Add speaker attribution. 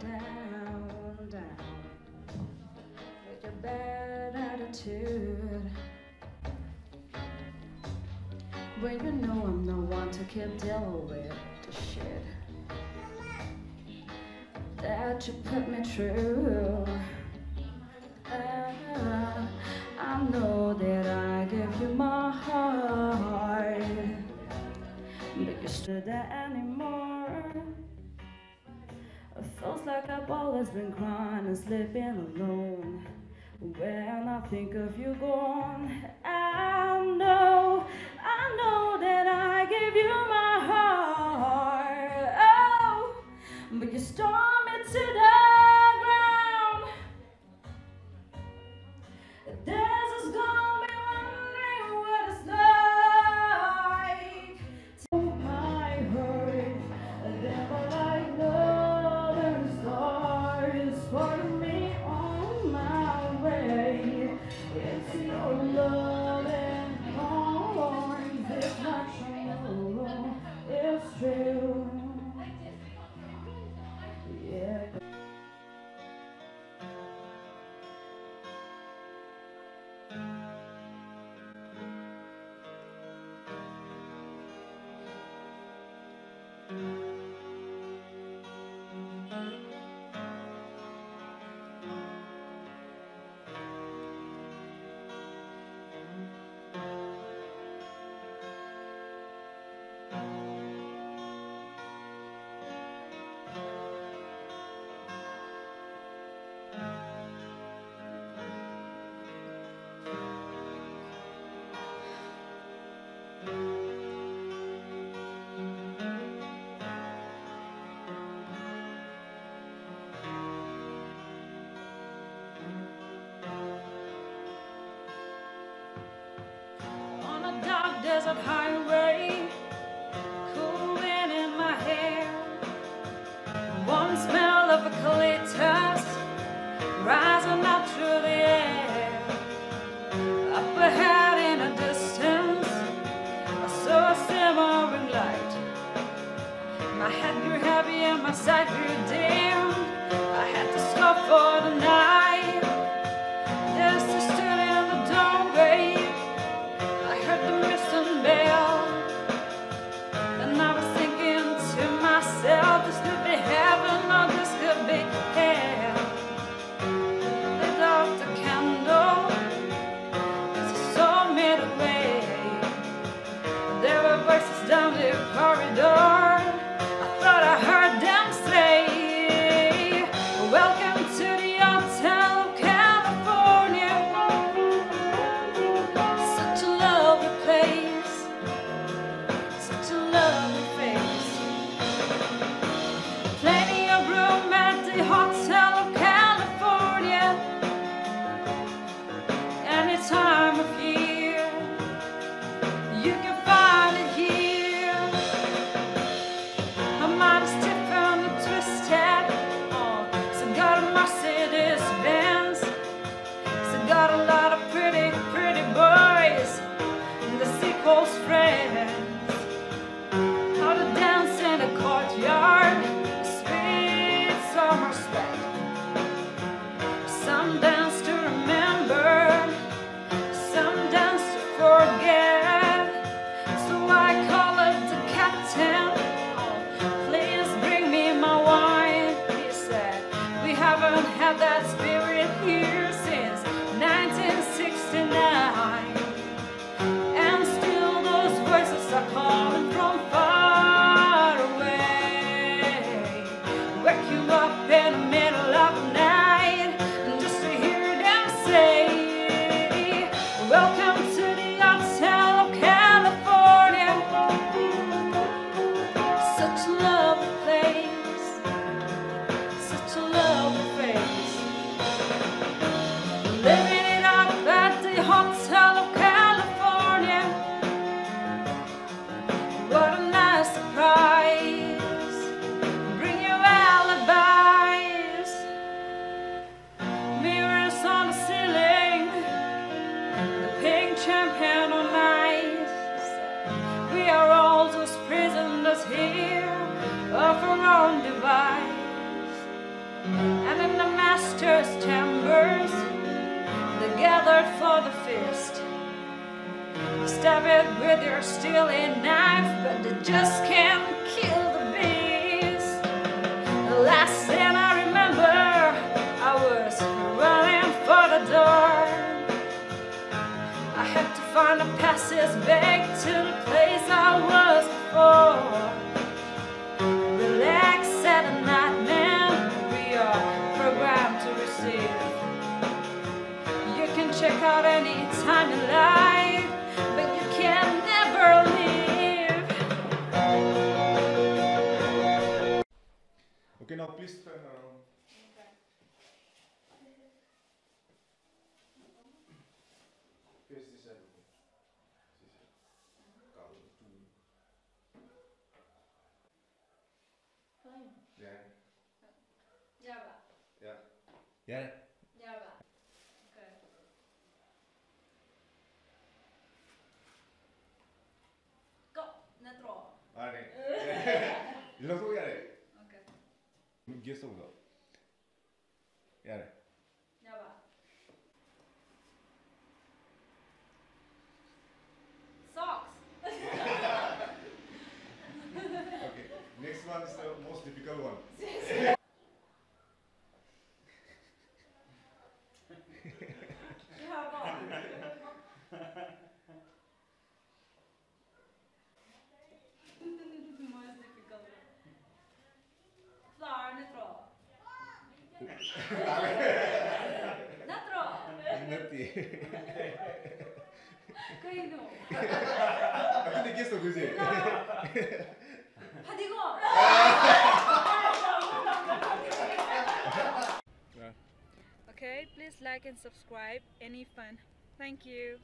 Speaker 1: down, down with your bad attitude. When you know I'm the one to keep dealing with the shit that you put me through. I know that I give you my heart, but you stood there anymore. It feels like I've always been crying and sleeping alone. When I think of you gone, I know that I gave you my heart. Oh, but you stormed me to the ground. There's just gonna be wondering what it's like. My hurt, never like love and stars. Part of me on my way. It's your love and arms. It's not true, it's true. Yeah. On a dark desert highway, cool wind in my hair, warm smell of eucalyptus rising up through the air. Up ahead in a distance, I saw a simmering light. My head grew heavy and my sight grew dim. I had to stop for the night. As I stood in the doorway, I heard the distant bell, and I was thinking to myself, this could be heaven or this could be hell. Lit out the candle as I saw me the way. There were voices down the corridor. I thought I heard them say, welcome to the Hotel of California. Such a lovely place, such a lovely face. Plenty of room at the Hotel of California. Any time of year, you can find it here. Her mind is stiff and twisted. Oh, so got a Mercedes Benz. So got a lot of pretty, pretty boys. And the sequel's friends. How to dance in the courtyard. Sweet summer spec. Some dance to remember, some dance to forget. So I called the captain. Oh, please bring me my wine. He said, we haven't had that spirit here since 1969. And still those voices are calling from far away. Wake you up in the middle of the night, and just to hear them say, welcome to the Hotel of California. Such a lovely place, such a lovely face. Living it up at the Hotel of California. What a nice surprise. Bring your alibis. And in the master's chambers, they gathered for the feast. You stab it with your steely knife, but they just can't kill the beast. The last thing I remember, I was running for the door. I had to find a passage back to the place I was before. Relax at a night, man, we are programmed to receive. You can check out any time you like, but you can never leave.
Speaker 2: Okay, now please turn around. Face this side. Yeah.
Speaker 1: Java.
Speaker 2: Yeah. Yeah.
Speaker 1: Java. Okay. Go. Netro.
Speaker 2: Alright. 이런 소리 하래.
Speaker 1: Okay.
Speaker 2: Guess over. Yeah.
Speaker 1: Java. Socks.
Speaker 2: Okay. Next one is the most difficult one.
Speaker 1: Java. Most difficult. Flower. Netro. Netro.
Speaker 2: Ngerti.
Speaker 1: Kaino.
Speaker 2: Aku udah guess tuh sih.
Speaker 1: Hadigo. Okay, please like and subscribe. Any fun. Thank you.